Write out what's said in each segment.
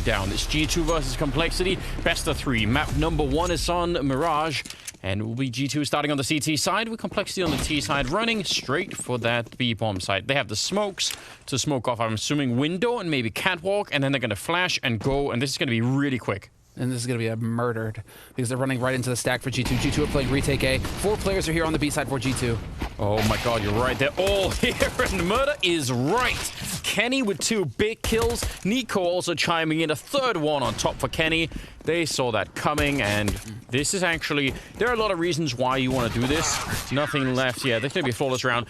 down. It's G2 versus Complexity, best of 3. Map number 1 is on Mirage, and it will be G2 starting on the CT side with Complexity on the T side, running straight for that B-bomb site. They have the smokes to smoke off, I'm assuming, window and maybe catwalk, and then they're going to flash and go, and this is going to be really quick. And this is going to be murdered because they're running right into the stack for G2. G2 are playing retake A. 4 players are here on the B side for G2. Oh my god, you're right. They're all here, and murder is right. Kenny with 2 big kills. Nico also chiming in a 3rd one on top for Kenny. They saw that coming, and this is actually... There are a lot of reasons why you want to do this. Nothing left. Yeah, there's going to be a flawless round.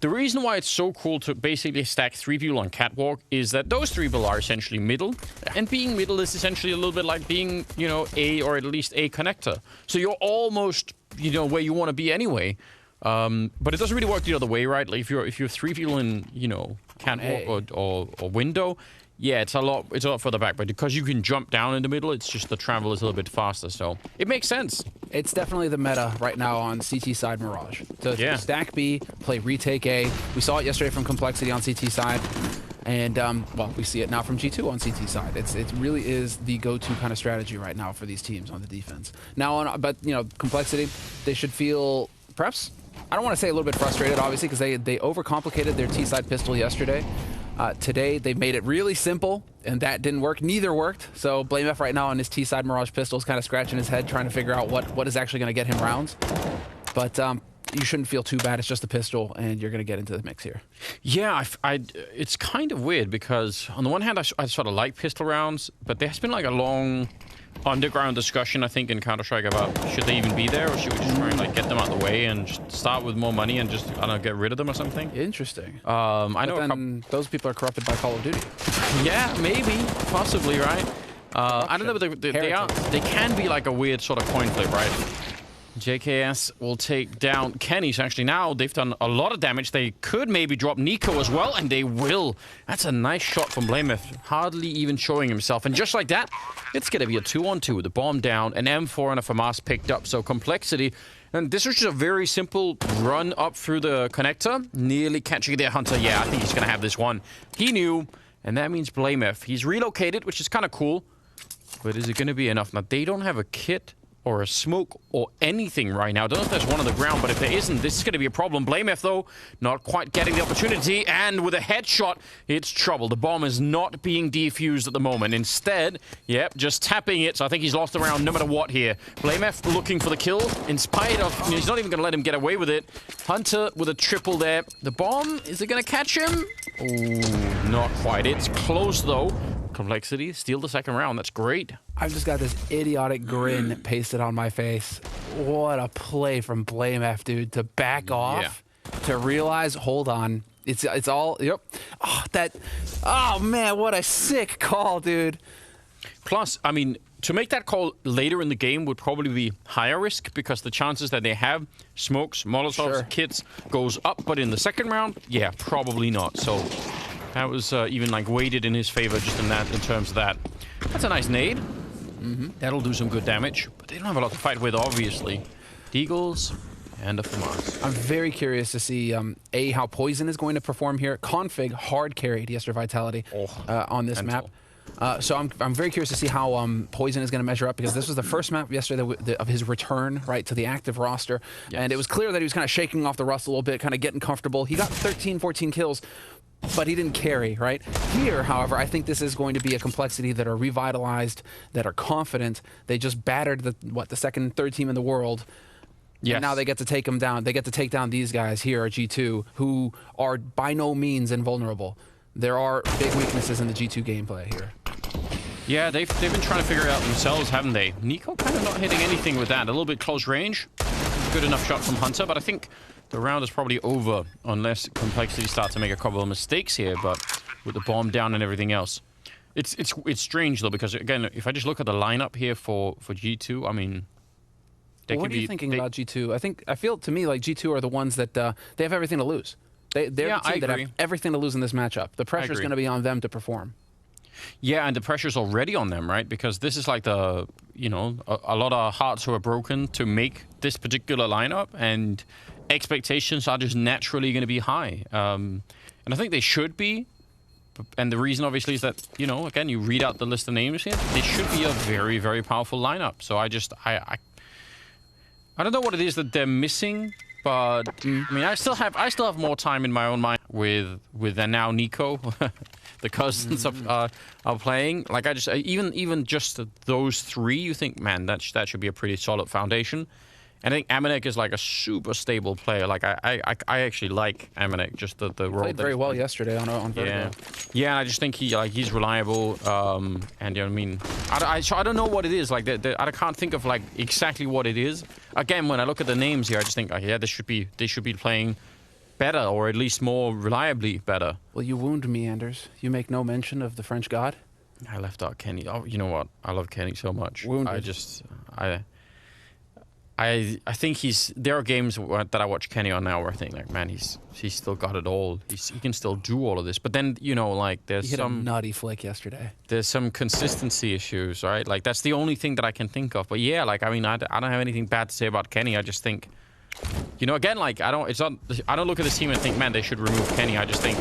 The reason why it's so cool to basically stack 3 people on catwalk is that those 3 people are essentially middle, and being middle is essentially a little bit like being, you know, A or at least A connector. So you're almost, you know, where you want to be anyway. But it doesn't really work the other way, right? Like if you're 3 people in, you know, catwalk or window, yeah, it's a lot further back. But because you can jump down in the middle, it's just the travel is a little bit faster. So it makes sense. It's definitely the meta right now on CT side Mirage. To stack B, play retake A. We saw it yesterday from Complexity on CT side. And, well, we see it now from G2 on CT side. It really is the go-to kind of strategy right now for these teams on the defense. Now, but, you know, Complexity, they should feel, perhaps, I don't want to say a little bit frustrated, obviously, because they overcomplicated their T-side pistol yesterday. Today, they made it really simple, and that didn't work. Neither worked. So Blame F right now on his T-side Mirage pistol is kind of scratching his head, trying to figure out what is actually going to get him rounds. But you shouldn't feel too bad. It's just a pistol, and you're going to get into the mix here. Yeah, it's kind of weird because on the one hand, I sort of like pistol rounds, but there's been like a long underground discussion, I think, in Counter-Strike about should they even be there, or should we just try and like get them out of the way and just start with more money and just, I don't know, get rid of them or something? Interesting. I know then those people are corrupted by Call of Duty. Yeah, maybe, possibly, right? I don't know, but they can be like a weird sort of coin flip, right? JKS will take down Kenny. So actually now they've done a lot of damage. They could maybe drop Nico as well, and they will. That's a nice shot from Blameth, hardly even showing himself. And just like that, it's going to be a 2-on-2. The bomb down, an M4 and a FAMAS picked up. So Complexity. And this was just a very simple run up through the connector, nearly catching their Hunter. Yeah, I think he's going to have this one. He knew, and that means Blameth. He's relocated, which is kind of cool. But is it going to be enough? Now, they don't have a kit or a smoke or anything right now. I don't know if there's one on the ground, but if there isn't, this is going to be a problem. Blameth, though, not quite getting the opportunity, and with a headshot, it's trouble. The bomb is not being defused at the moment. Instead, yep, just tapping it, so I think he's lost the round no matter what here. Blameth looking for the kill, in spite of... he's not even going to let him get away with it. Hunter with a triple there. The bomb, is it going to catch him? Oh, not quite. It's close, though. Complexity, steal the 2nd round. That's great. I've just got this idiotic grin pasted on my face. What a play from Blame F, dude, to back off, to realize, hold on, it's all, yep. Oh, man, what a sick call, dude. Plus, I mean, to make that call later in the game would probably be higher risk because the chances that they have smokes, Molotovs, kits goes up. But in the 2nd round, yeah, probably not. So that was even like weighted in his favor just in terms of that. That's a nice nade. That'll do some good damage, but they don't have a lot to fight with, obviously. Deagles and a FAMAS. I'm very curious to see, A, how Poison is going to perform here. Config hard carried yesterday Vitality on this map. So I'm very curious to see how Poison is going to measure up, because this was the first map yesterday of his return, right, to the active roster. And it was clear that he was kind of shaking off the rust a little bit, kind of getting comfortable. He got 13, 14 kills. But he didn't carry, right? Here, however, I think this is going to be a Complexity that are revitalized, that are confident. They just battered the 2nd, 3rd team in the world. Yes. And now they get to take them down. They get to take down these guys here at G2, who are by no means invulnerable. There are big weaknesses in the G2 gameplay here. Yeah, they've been trying to figure it out themselves, haven't they? Nico kind of not hitting anything with that. A little bit close range. Good enough shot from Hunter, but I think the round is probably over unless Complexity starts to make a couple of mistakes here, but with the bomb down and everything else. It's strange, though, because, again, if I just look at the lineup here for G2, I mean... What are you thinking about G2? I feel to me like G2 are the ones that they have everything to lose. They're the team that have everything to lose in this matchup. The pressure is going to be on them to perform. Yeah, and the pressure's already on them, right? Because this is like the, you know, a lot of hearts who are broken to make this particular lineup, and expectations are just naturally going to be high. And I think they should be, And the reason, obviously, is that, you know, again, you read out the list of names here. This should be a very, very powerful lineup. So I don't know what it is that they're missing, but I mean, I still have more time in my own mind with now Nico, the cousins are playing. Like I just even just those three, you think, man, that should be a pretty solid foundation. And I think Amanek is like a super stable player. Like I actually like Amanek, just the role. Played very well yesterday on Vertigo. Yeah. I just think he's reliable. And you know what I mean, I don't know what it is. Like I can't think of like exactly what it is. Again, when I look at the names here, I just think, yeah, they should be playing better, or at least more reliably better. Well, you wound me, Anders. You make no mention of the French god. I left out Kenny. Oh, you know what? I love Kenny so much. Wounded. I think there are games that I watch Kenny on now where I think, like, man, he's still got it all. He can still do all of this. But then, you know, like, he hit a nutty flick yesterday. There's some consistency issues, right? Like, that's the only thing that I can think of. But yeah, like, I mean, I don't have anything bad to say about Kenny. I just think, you know, again, like, I don't look at this team and think, man, they should remove Kenny. I just think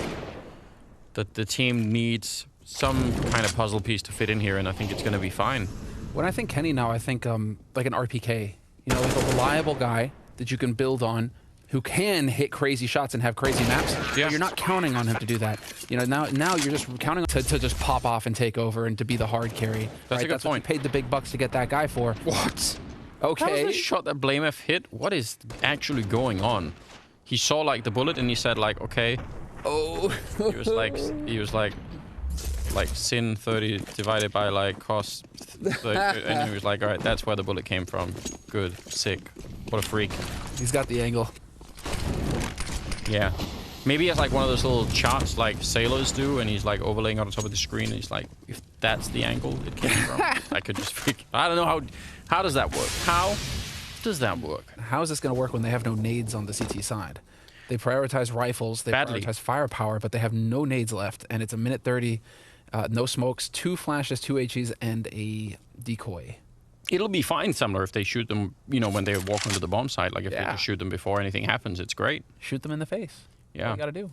that the team needs some kind of puzzle piece to fit in here, and I think it's going to be fine. When I think Kenny now, I think like an RPK. You know, like a reliable guy that you can build on, who can hit crazy shots and have crazy maps. Yeah. But you're not counting on him to do that. You know, now you're just counting to just pop off and take over and to be the hard carry. That's a good point. What you paid the big bucks to get that guy for. What? Okay. That was the shot that Blamef hit. What is actually going on? He saw like the bullet and he said like, okay. Oh. he was like sin 30 divided by like cost 30, and he was like, all right, that's where the bullet came from. Good, sick, what a freak. He's got the angle. Yeah, maybe he has like one of those little charts like sailors do, and he's like overlaying on top of the screen, and he's like, if that's the angle it came from, I could just freak. I don't know how does that work? How does that work? How is this going to work when they have no nades on the CT side? They prioritize rifles, they prioritize firepower, but they have no nades left, and it's a minute 30. No smokes, 2 flashes, 2 HEs, and a decoy. It'll be fine, Sumler, if they shoot them, you know, when they walk onto the bomb site. Like, if they just shoot them before anything happens, it's great. Shoot them in the face. Yeah. All you gotta do.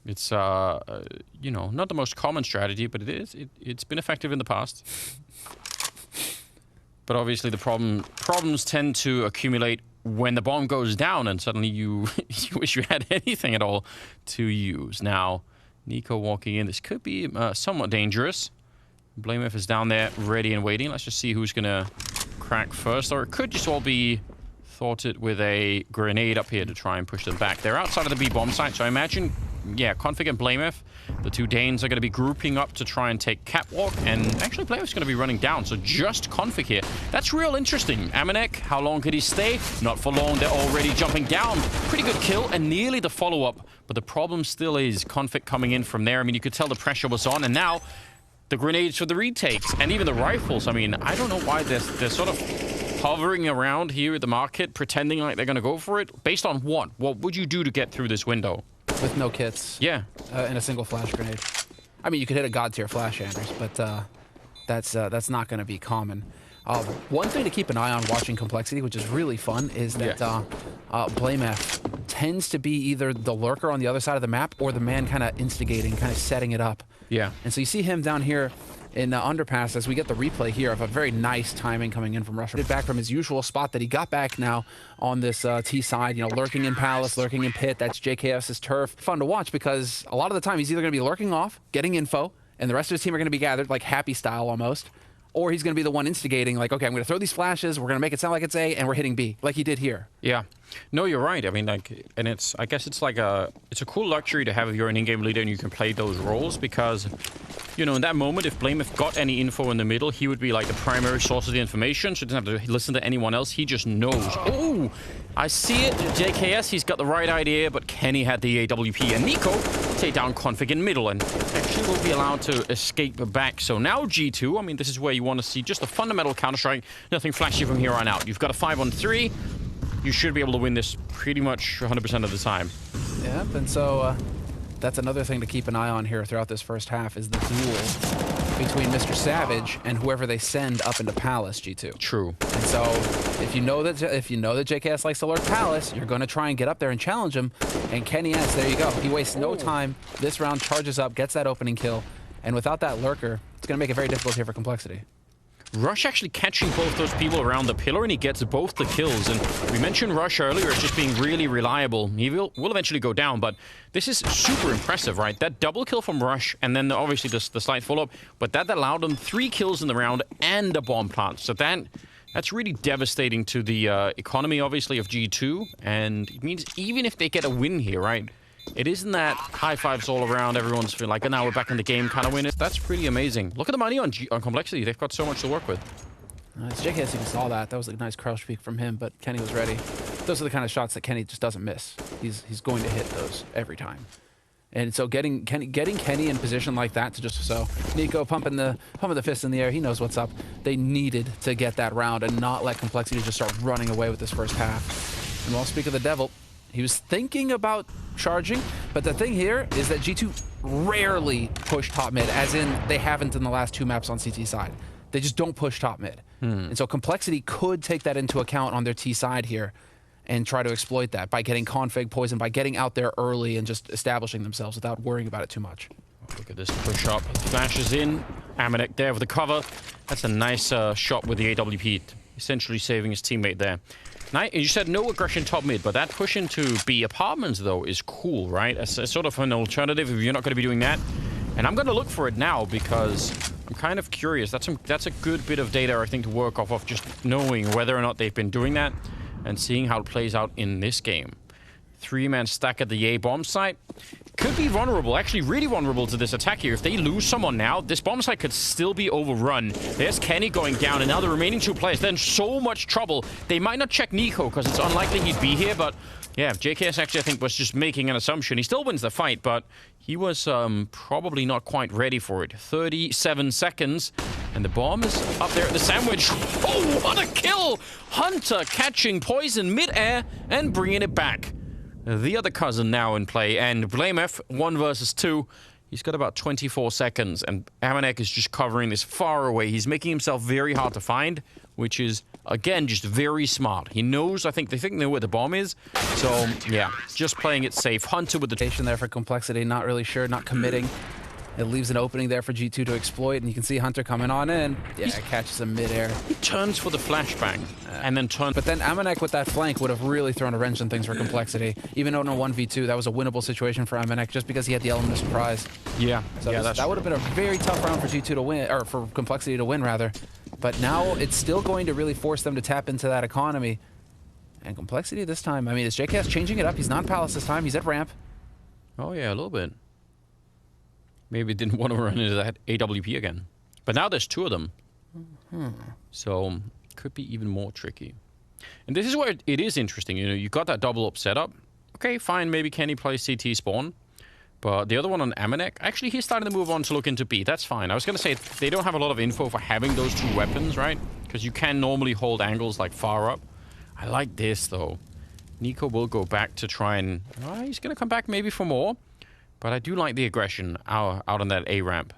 It's, you know, not the most common strategy, but it's been effective in the past. But obviously the problems tend to accumulate when the bomb goes down, and suddenly you wish you had anything at all to use. Now, Nico walking in. This could be somewhat dangerous. Blamef is down there, ready and waiting. Let's just see who's going to crack first. Or it could just all be thwarted with a grenade up here to try and push them back. They're outside of the B bomb site, so I imagine, yeah, Config and Blamef, the two Danes, are going to be grouping up to try and take Catwalk. And actually, Blamef's going to be running down, so just Config here. That's real interesting. Amanek, how long could he stay? Not for long. They're already jumping down. Pretty good kill, and nearly the follow-up. But the problem still is Config coming in from there. I mean, you could tell the pressure was on, and now the grenades for the retakes, and even the rifles. I mean, I don't know why they're sort of hovering around here at the market, pretending like they're going to go for it. Based on what? What would you do to get through this window? With no kits. Yeah. And a single flash grenade. I mean, you could hit a god tier flash, Anders, but that's not going to be common. One thing to keep an eye on watching Complexity, which is really fun, is that Blamef tends to be either the lurker on the other side of the map or the man kind of instigating, kind of setting it up. Yeah. And so you see him down here in Underpass as we get the replay here of a very nice timing coming in from Russia. Back from his usual spot that he got back now on this T side, you know, lurking in Palace, lurking in Pit. That's JKS's turf. Fun to watch because a lot of the time he's either going to be lurking off, getting info, and the rest of his team are going to be gathered, like Happy style almost. Or he's going to be the one instigating, like, okay, I'm going to throw these flashes, we're going to make it sound like it's A, and we're hitting B, like he did here. Yeah. No, you're right. I mean, like, and I guess it's like it's a cool luxury to have if you're an in-game leader and you can play those roles because, you know, in that moment, if Blamef got any info in the middle, he would be like the primary source of the information, so he doesn't have to listen to anyone else. He just knows. Oh, I see it. JKS, he's got the right idea, but Kenny had the AWP, and Nico take down Config in middle, and actually will be allowed to escape back. So now G2, I mean, this is where you want to see just a fundamental Counter-Strike. Nothing flashy from here on out. You've got a 5-on-3. You should be able to win this pretty much 100% of the time. Yep, and so that's another thing to keep an eye on here throughout this first half is the duel between Mr. Savage and whoever they send up into Palace, G2. True. And so if you know that JKS likes to lurk Palace, you're going to try and get up there and challenge him. And Kenny S, there you go. He wastes no time. This round charges up, gets that opening kill. And without that lurker, it's going to make it very difficult here for Complexity. Rush actually catching both those people around the pillar, and he gets both the kills. And we mentioned Rush earlier as just being really reliable. He will eventually go down, but this is super impressive, right? That double kill from Rush, and then obviously the slight follow-up, but that allowed him 3 kills in the round and a bomb plant. So that's really devastating to the economy, obviously, of G2. And it means even if they get a win here, right? It isn't that high fives all around, everyone's feeling like, now we're back in the game kind of win. That's pretty amazing. Look at the money on Complexity. They've got so much to work with. It's JKS even saw that. That was a nice crouch peek from him, but Kenny was ready. Those are the kind of shots that Kenny just doesn't miss. He's going to hit those every time. And so getting Kenny in position like that to just Nico pumping the fist in the air, he knows what's up. They needed to get that round and not let Complexity just start running away with this first half. And while speak of the devil, he was thinking about charging, but the thing here is that G2 rarely push top mid, as in they haven't in the last 2 maps on CT side. They just don't push top mid. And so Complexity could take that into account on their T side here and try to exploit that by getting config poison, by getting out there early and just establishing themselves without worrying about it too much. Look at this push up. Flashes in. Amanek there with the cover. That's a nice shot with the AWP, essentially saving his teammate there. Now, you said no aggression top mid, but that push into B apartments, though, is cool, right? As a sort of an alternative if you're not going to be doing that. And I'm going to look for it now because I'm kind of curious. That's a good bit of data, I think, to work off of just knowing whether or not they've been doing that and seeing how it plays out in this game. 3-man stack at the A bomb site. Could be vulnerable, actually really vulnerable to this attack here. If they lose someone now, this bomb site could still be overrun. There's Kenny going down, and now the remaining 2 players, they're in so much trouble. They might not check Nico, because it's unlikely he'd be here, but yeah, JKS actually, I think, was just making an assumption. He still wins the fight, but he was probably not quite ready for it. 37 seconds, and the bomb is up there at the sandwich. Oh, what a kill! Hunter catching poison mid-air and bringing it back. The other cousin now in play, and Blamef, 1 versus 2. He's got about 24 seconds, and Amanek is just covering this far away. He's making himself very hard to find, which is, again, just very smart. He knows, I think, they know where the bomb is. So, yeah, just playing it safe. Hunter with the station there for Complexity, not really sure, not committing. It leaves an opening there for G2 to exploit, and you can see Hunter coming on in. Yeah, catches him mid-air. He turns for the flashbang, and then turns. But then Amanek with that flank would have really thrown a wrench in things for Complexity. Even though in a 1v2, that was a winnable situation for Amanek, just because he had the element of surprise. Yeah, so yeah, that would have been a very tough round for G2 to win, or for Complexity to win, rather. But now it's still going to really force them to tap into that economy. And Complexity this time, I mean, is JKS changing it up? He's not Palace this time, he's at ramp. Oh yeah, a little bit. Maybe didn't want to run into that AWP again. But now there's 2 of them. So, could be even more tricky. And this is where it is interesting. You know, you got that double up setup. Okay, fine, maybe Kenny plays CT spawn. But the other one on Amanek, actually, he's starting to move on to look into B. That's fine. I was going to say, they don't have a lot of info for having those 2 weapons, right? Because you can normally hold angles like far up. I like this, though. Nico will go back to try and... he's going to come back maybe for more. But I do like the aggression out on that A ramp.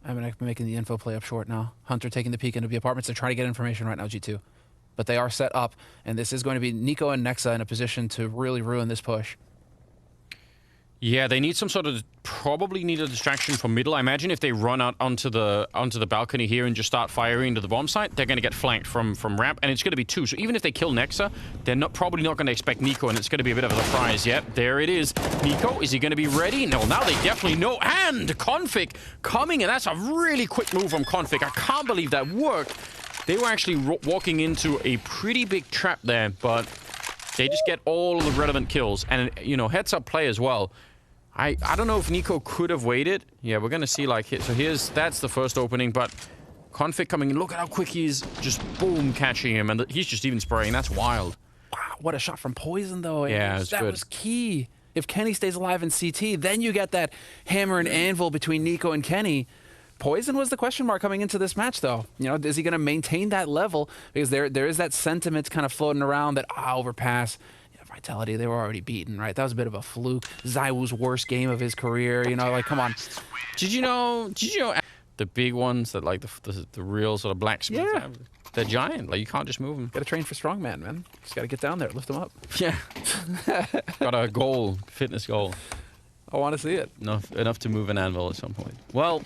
Amanek making the info play up short now. Hunter taking the peek into the apartments. They're trying to get information right now, G2. But they are set up, and this is going to be Nico and Nexa in a position to really ruin this push. Yeah, they need some sort of... Probably need a distraction from middle. I imagine if they run out onto the balcony here and just start firing into the bomb site, they're going to get flanked from ramp, and it's going to be 2. So even if they kill Nexa, they're probably not going to expect Nico, and it's going to be a bit of a surprise. Yep, there it is. Nico, is he going to be ready? No, now they definitely know. And Config coming, and that's a really quick move from Config. I can't believe that worked. They were actually walking into a pretty big trap there, but they just get all the relevant kills. And, you know, heads-up play as well. I don't know if Nico could have waited. Yeah, we're going to see, like, so that's the first opening, but Config coming in. Look at how quick he's just, boom, catching him, and he's just even spraying. That's wild. Wow, what a shot from Poison, though. Yeah, that was key. If Kenny stays alive in CT, then you get that hammer and anvil between Nico and Kenny. Poison was the question mark coming into this match, though. You know, is he going to maintain that level? Because there is that sentiment kind of floating around that, overpass. Vitality, they were already beaten, right? That was a bit of a fluke. Zywoo's worst game of his career, you know, like, come on. Did you know the big ones that like the real sort of blacksmiths Yeah. have. They're giant. Like you can't just move them. Got to train for strongman, man. Just got to get down there, lift them up. Yeah. Got a goal, fitness goal. I want to see it. Enough to move an anvil at some point. Well,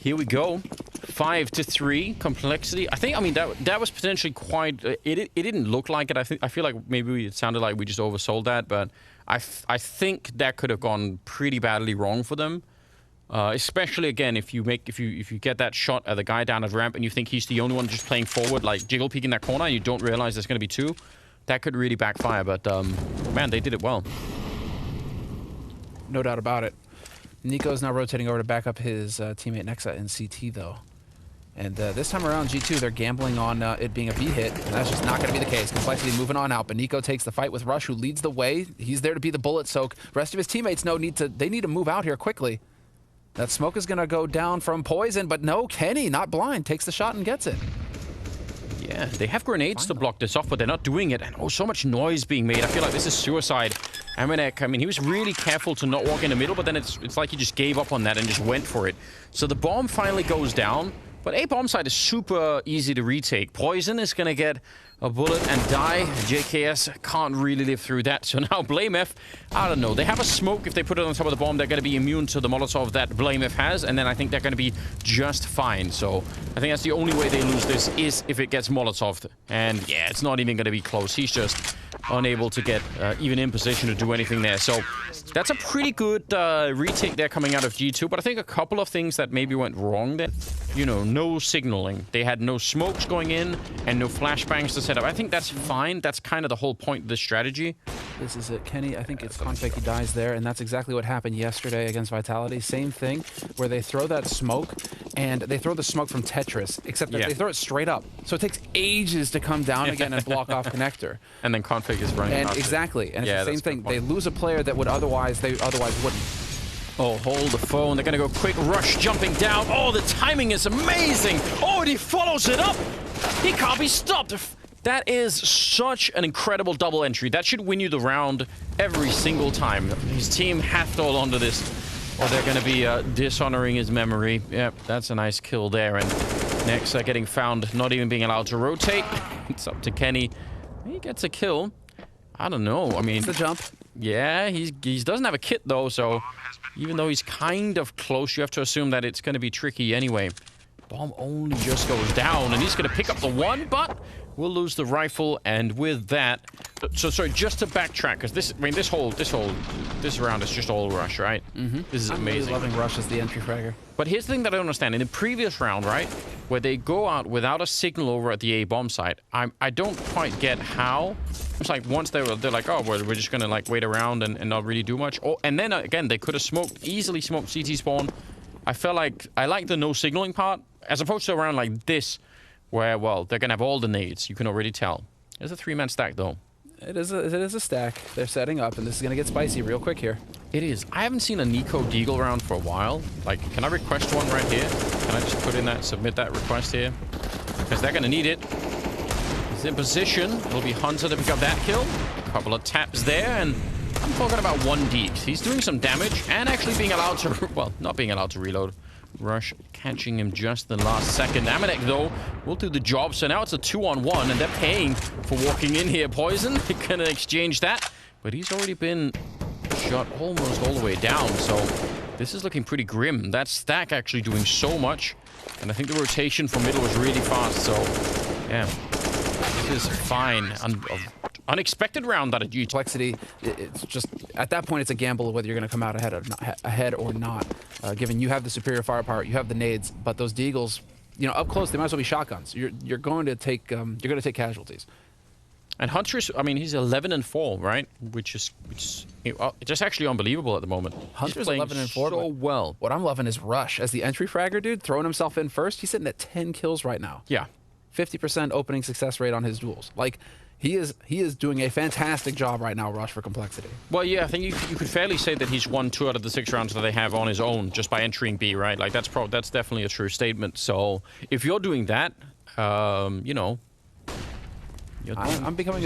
here we go. 5-3 complexity. I mean that was potentially quite. It didn't look like it. I feel like maybe it sounded like we just oversold that, but I think that could have gone pretty badly wrong for them. Especially again if you get that shot at the guy down at the ramp and you think he's the only one just playing forward, like jiggle peeking that corner, and you don't realize there's going to be two. That could really backfire. But man, they did it well. No doubt about it. Nico's now rotating over to back up his teammate Nexa in CT, though. And this time around, G2, they're gambling on it being a B hit, and that's just not going to be the case. Complexity moving on out, but Nico takes the fight with Rush, who leads the way. He's there to be the bullet soak. Rest of his teammates need to move out here quickly. That smoke is going to go down from Poison, but no, Kenny, not blind, takes the shot and gets it. Yeah, they have grenades to block this off, but they're not doing it. And oh, so much noise being made. I feel like this is suicide. Amanek, I mean, he was really careful to not walk in the middle, but then it's like he just gave up on that and just went for it. So the bomb finally goes down, but A bomb site is super easy to retake. Poison is going to get a bullet and die. JKS can't really live through that. So now BlameF, I don't know. They have a smoke. If they put it on top of the bomb, they're going to be immune to the Molotov that BlameF has. And then I think they're going to be just fine. So I think that's the only way they lose this is if it gets Molotov. And yeah, it's not even going to be close. He's just unable to get even in position to do anything there. So that's a pretty good retake there coming out of G2. But I think a couple of things that maybe went wrong there. You know, no signaling. They had no smokes going in and no flashbangs to set up. I think that's fine. That's kind of the whole point of this strategy. This is it, Kenny. I think it's Config. He dies there, and that's exactly what happened yesterday against Vitality. Same thing, where they throw that smoke, and they throw the smoke from Tetris, except that they throw it straight up. So it takes ages to come down again and block off connector. And then Config is running and exactly, and it's the same thing. They lose a player that would otherwise wouldn't. Oh, hold the phone. They're going to go quick rush jumping down. Oh, the timing is amazing. Oh, and he follows it up. He can't be stopped. That is such an incredible double entry. That should win you the round every single time. His team has to hold on to this, or they're going to be dishonoring his memory. Yep, that's a nice kill there. And next, getting found, not even being allowed to rotate. It's up to Kenny. He gets a kill. I don't know. I mean, it's the jump. Yeah, he doesn't have a kit though, so even though he's kind of close, you have to assume that it's going to be tricky anyway. Bomb only just goes down, and he's going to pick up the one, but we'll lose the rifle, and with that... So, sorry, just to backtrack, because this round is just all Rush, right? Mm-hmm. This is amazing. I'm really loving Rush as the entry fragger. But here's the thing that I don't understand. In the previous round, right, where they go out without a signal over at the A bomb site, I don't quite get how. It's like once they're like, oh, we're just gonna like wait around and not really do much. Oh, and then again, they could have easily smoked CT spawn. I felt like I like the no signaling part, as opposed to around like this, where well they're gonna have all the nades. You can already tell. There's a 3-man stack though. It is a stack. They're setting up, and this is gonna get spicy real quick here. It is. I haven't seen a Nico Deagle round for a while. Like, can I request one right here? Can I just put in that, submit that request here? Because they're gonna need it. He's in position. It'll be Hunter to pick up that kill. A couple of taps there, and I'm talking about 1 Deags. He's doing some damage and actually being allowed to, well, not being allowed to reload. Rush catching him just the last second. Amanek, though, will do the job. So now it's a 2-on-1, and they're paying for walking in here. Poison, they're gonna exchange that. But he's already been shot almost all the way down, so this is looking pretty grim. That stack actually doing so much, and I think the rotation from middle was really fast, so yeah, this is fine. Unexpected round out of G2. Complexity, it's just, at that point, it's a gamble of whether you're going to come out ahead or not. Given you have the superior firepower, you have the nades, but those deagles, you know, up close, they might as well be shotguns. You're going to take casualties. And Hunter's, I mean, he's 11-4, right? Which is just actually unbelievable at the moment. Hunter's 11-4 so well. What I'm loving is Rush as the entry fragger, dude, throwing himself in first. He's sitting at 10 kills right now. Yeah, 50% opening success rate on his duels. Like, he is doing a fantastic job right now, Rush, for Complexity. Well, yeah, I think you could fairly say that he's won 2 out of the 6 rounds that they have on his own just by entering B, right? Like, that's definitely a true statement. So if you're doing that, you know. I'm becoming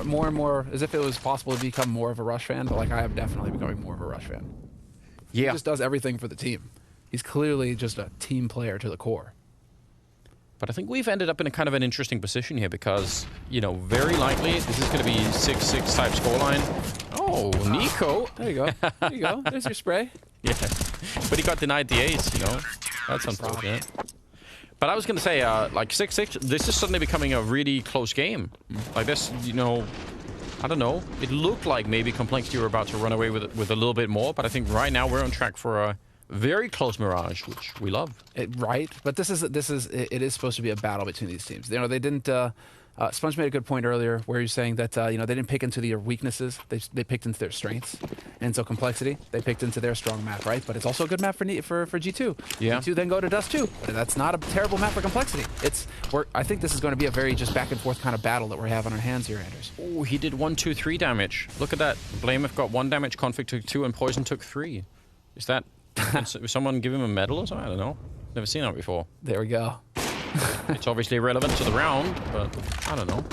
more and more, as if it was possible to become more of a Rush fan, but like I am definitely becoming more of a Rush fan. Yeah. He just does everything for the team. He's clearly just a team player to the core. But I think we've ended up in a kind of an interesting position here because, you know, very likely this is going to be 6-6 type scoreline. Oh, Nico. There you go. There you go. There's your spray. Yeah. But he got denied the ace, you know. That's unfortunate. But I was going to say, like 6-6, this is suddenly becoming a really close game. Like this, you know, I don't know. It looked like maybe Complexity were about to run away with a little bit more, but I think right now we're on track for a very close Mirage, which we love. Right, but it is supposed to be a battle between these teams. You know, they didn't. Sponge made a good point earlier where he's saying that you know, they didn't pick into their weaknesses. They picked into their strengths, and so Complexity they picked into their strong map, right? But it's also a good map for G2. Yeah. G2 then go to Dust 2. But that's not a terrible map for Complexity. I think this is going to be a very just back and forth kind of battle that we're having on our hands here, Anders. Oh, he did 1, 2, 3 damage. Look at that. Blameth got 1 damage, Config took 2, and Poison took 3. Is that? Did someone give him a medal or something? I don't know. Never seen that before. There we go. It's obviously irrelevant to the round, but I don't know.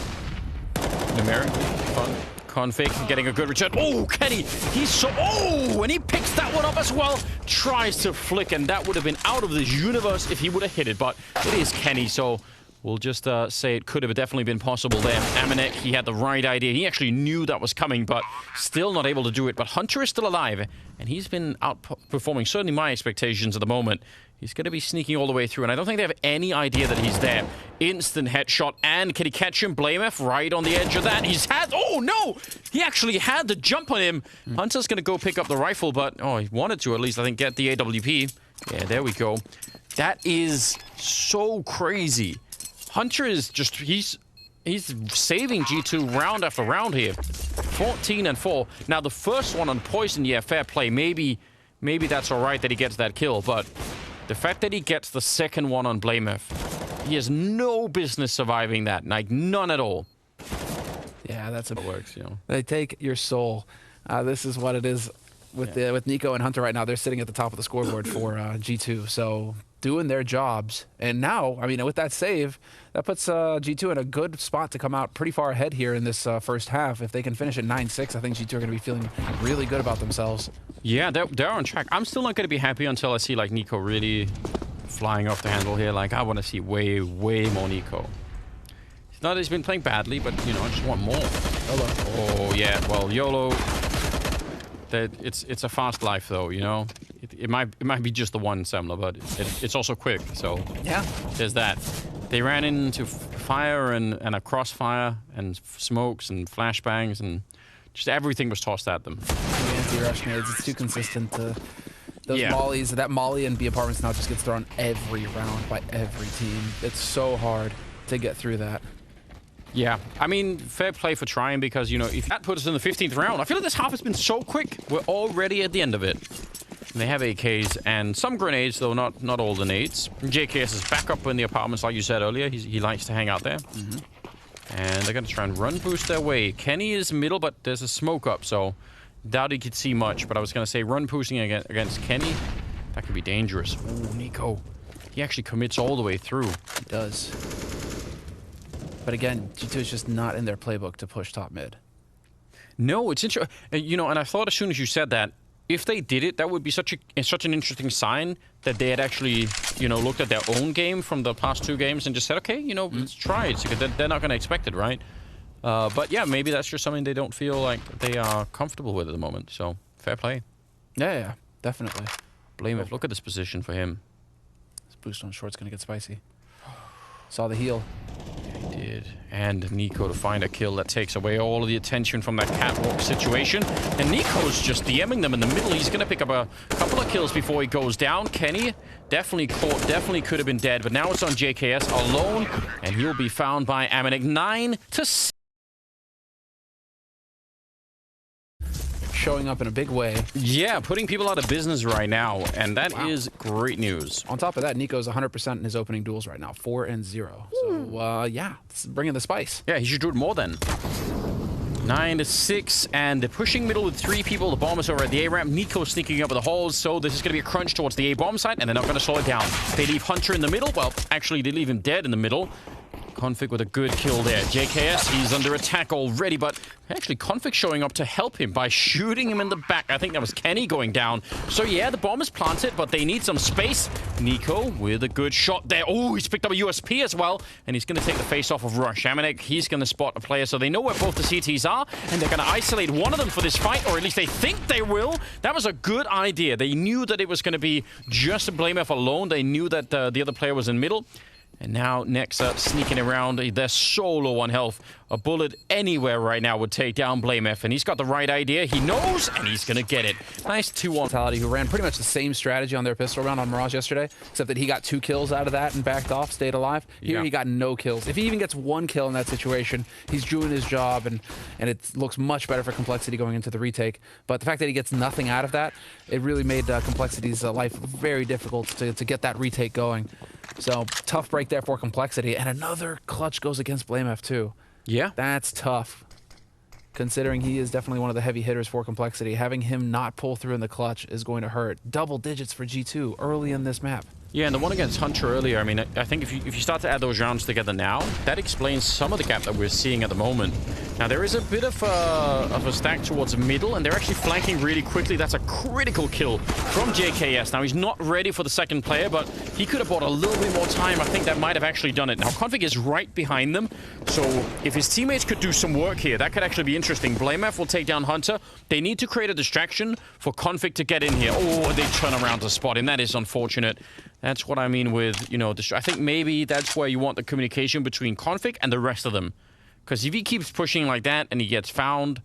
Numerically fun. Config getting a good return. Oh, Kenny! He's so... Oh! And he picks that one up as well. Tries to flick, and that would have been out of this universe if he would have hit it. But it is Kenny, so we'll just say it could have definitely been possible there. Amanek, he had the right idea. He actually knew that was coming, but still not able to do it. But Hunter is still alive, and he's been outperforming certainly my expectations at the moment. He's going to be sneaking all the way through, and I don't think they have any idea that he's there. Instant headshot, and can he catch him? Blameth right on the edge of that. He's had... Oh, no! He actually had the jump on him. Hunter's going to go pick up the rifle, but... Oh, he wanted to at least, I think, get the AWP. Yeah, there we go. That is so crazy. Hunter is just... He's saving G2 round after round here. 14-4. Now, the first one on Poison, yeah, fair play. Maybe that's all right that he gets that kill, but... The fact that he gets the second one on Blameth, he has no business surviving that. Like, none at all. Yeah, that's it works, you know. They take your soul. This is what it is with with Nico and Hunter right now. They're sitting at the top of the scoreboard for G2. So doing their jobs. And now, I mean, with that save, that puts G2 in a good spot to come out pretty far ahead here in this first half. If they can finish at 9-6, I think G2 are going to be feeling really good about themselves. Yeah, they're on track. I'm still not going to be happy until I see, like, Nico really flying off the handle here. Like, I want to see way, way more Nico. It's not that he's been playing badly, but, you know, I just want more. YOLO. Oh, yeah. Well, YOLO... It's a fast life, though, you know? It might be just the one Semler, but it's also quick, so... Yeah. There's that. They ran into fire and a crossfire and smokes and flashbangs and just everything was tossed at them. Anti-rush nades, it's too consistent. Those mollies, that molly in B apartments now just gets thrown every round by every team. It's so hard to get through that. Yeah, I mean, fair play for trying because, you know, if that puts us in the 15th round, I feel like this half has been so quick. We're already at the end of it. And they have AKs and some grenades, though not all the nades. JKS is back up in the apartments, like you said earlier. He likes to hang out there. And they're going to try and run boost their way. Kenny is middle, but there's a smoke up, so doubt he could see much. But I was going to say run boosting against Kenny, that could be dangerous. Ooh, Nico. He actually commits all the way through. He does. But again, G2 is just not in their playbook to push top mid. No, it's interesting. You know, and I thought as soon as you said that, if they did it, that would be such an interesting sign that they had actually, you know, looked at their own game from the past 2 games and just said, okay, you know, let's try it. Because they're not going to expect it, right? But yeah, maybe that's just something they don't feel like they are comfortable with at the moment. So, fair play. Yeah, definitely. Blameth, look at this position for him. This boost on short's going to get spicy. Saw the heal. He did. And Nico to find a kill that takes away all of the attention from that catwalk situation. And Nico's just DMing them in the middle. He's going to pick up a couple of kills before he goes down. Kenny definitely caught, definitely could have been dead. But now it's on JKS alone. And he'll be found by Amanek. 9-6. Showing up in a big way. Yeah, putting people out of business right now, and that is great news. On top of that, Nico's 100% in his opening duels right now, 4-0. So, yeah, it's bringing the spice. Yeah, he should do it more then. 9-6, and they're pushing middle with 3 people. The bomb is over at the A-ramp. Nico sneaking up with the halls, so this is going to be a crunch towards the A-bomb site, and they're not going to slow it down. They leave Hunter in the middle. Well, actually, they leave him dead in the middle. Config with a good kill there. JKS, he's under attack already, but actually Config showing up to help him by shooting him in the back. I think that was Kenny going down. So yeah, the bomb is planted, but they need some space. Nico with a good shot there. Oh, he's picked up a USP as well, and he's going to take the face off of Rush. Amanek, he's going to spot a player, so they know where both the CTs are, and they're going to isolate one of them for this fight, or at least they think they will. That was a good idea. They knew that it was going to be just BlameF alone. They knew that the other player was in middle. And now Nexa sneaking around. They're so low on health. A bullet anywhere right now would take down BlameF. And he's got the right idea. He knows, and he's going to get it. Nice 2-1. Vitality, who ran pretty much the same strategy on their pistol round on Mirage yesterday, except that he got 2 kills out of that and backed off, stayed alive. Here he got no kills. If he even gets 1 kill in that situation, he's doing his job, and it looks much better for Complexity going into the retake. But the fact that he gets nothing out of that, it really made Complexity's life very difficult to get that retake going. So, tough break there for Complexity, and another clutch goes against BlameF too. Yeah. That's tough. Considering he is definitely one of the heavy hitters for Complexity, having him not pull through in the clutch is going to hurt. Double digits for G2 early in this map. Yeah, and the one against Hunter earlier, I mean, I think if you start to add those rounds together now, that explains some of the gap that we're seeing at the moment. Now, there is a bit of a stack towards middle, and they're actually flanking really quickly. That's a critical kill from JKS. Now, he's not ready for the second player, but he could have bought a little bit more time. I think that might have actually done it. Now, Config is right behind them, so if his teammates could do some work here, that could actually be interesting. BlameF will take down Hunter. They need to create a distraction for Config to get in here. Oh, they turn around to spot him. That is unfortunate. That's what I mean with, you know, I think maybe that's where you want the communication between Config and the rest of them. Because if he keeps pushing like that and he gets found,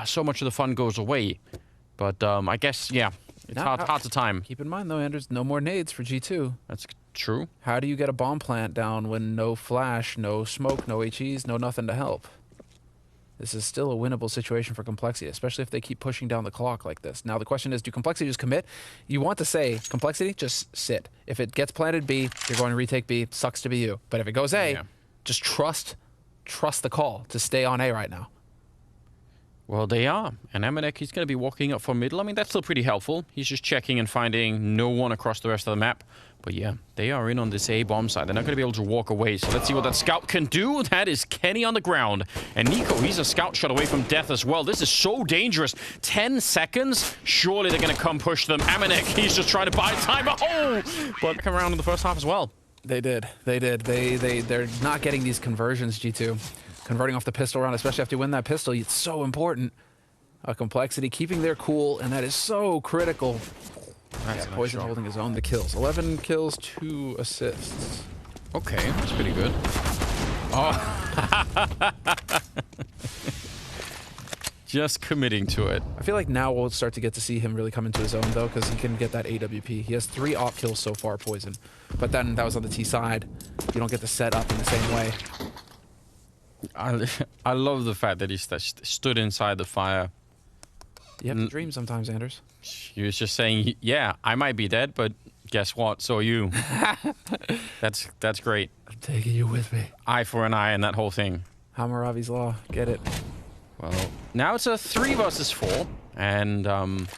so much of the fun goes away. But I guess, yeah, it's hard to time. Keep in mind, though, Anders, no more nades for G2. That's true. How do you get a bomb plant down when no flash, no smoke, no HEs, no nothing to help? This is still a winnable situation for Complexity, especially if they keep pushing down the clock like this. Now, the question is, do Complexity just commit? You want to say, Complexity, just sit. If it gets planted B, you're going to retake B. Sucks to be you. But if it goes A, just trust the call to stay on A right now. Well, they are. And Amanek, he's going to be walking up for middle. I mean, that's still pretty helpful. He's just checking and finding no one across the rest of the map. But yeah, they are in on this A bomb side. They're not going to be able to walk away. So let's see what that scout can do. That is Kenny on the ground. And Nico, he's a scout shot away from death as well. This is so dangerous. 10 seconds. Surely they're going to come push them. Amanek, he's just trying to buy time. Oh! But come around in the first half as well. They did. They're not getting these conversions, G2. Converting off the pistol round, especially after you win that pistol, it's so important. Complexity keeping their cool, and that is so critical. Yeah, Poison holding his own. The kills. 11 kills, 2 assists. Okay, that's pretty good. Oh. Just committing to it. I feel like now we'll start to get to see him really come into his own, though, because he can get that AWP. He has 3 op kills so far, Poison. But then that was on the T side. You don't get the set up in the same way. I love the fact that he stood inside the fire. You have to dream sometimes, Anders. He was just saying, yeah, I might be dead, but guess what? So are you. That's great. I'm taking you with me. Eye for an eye and that whole thing. Hammurabi's Law. Get it. Well, now it's a 3 versus 4, and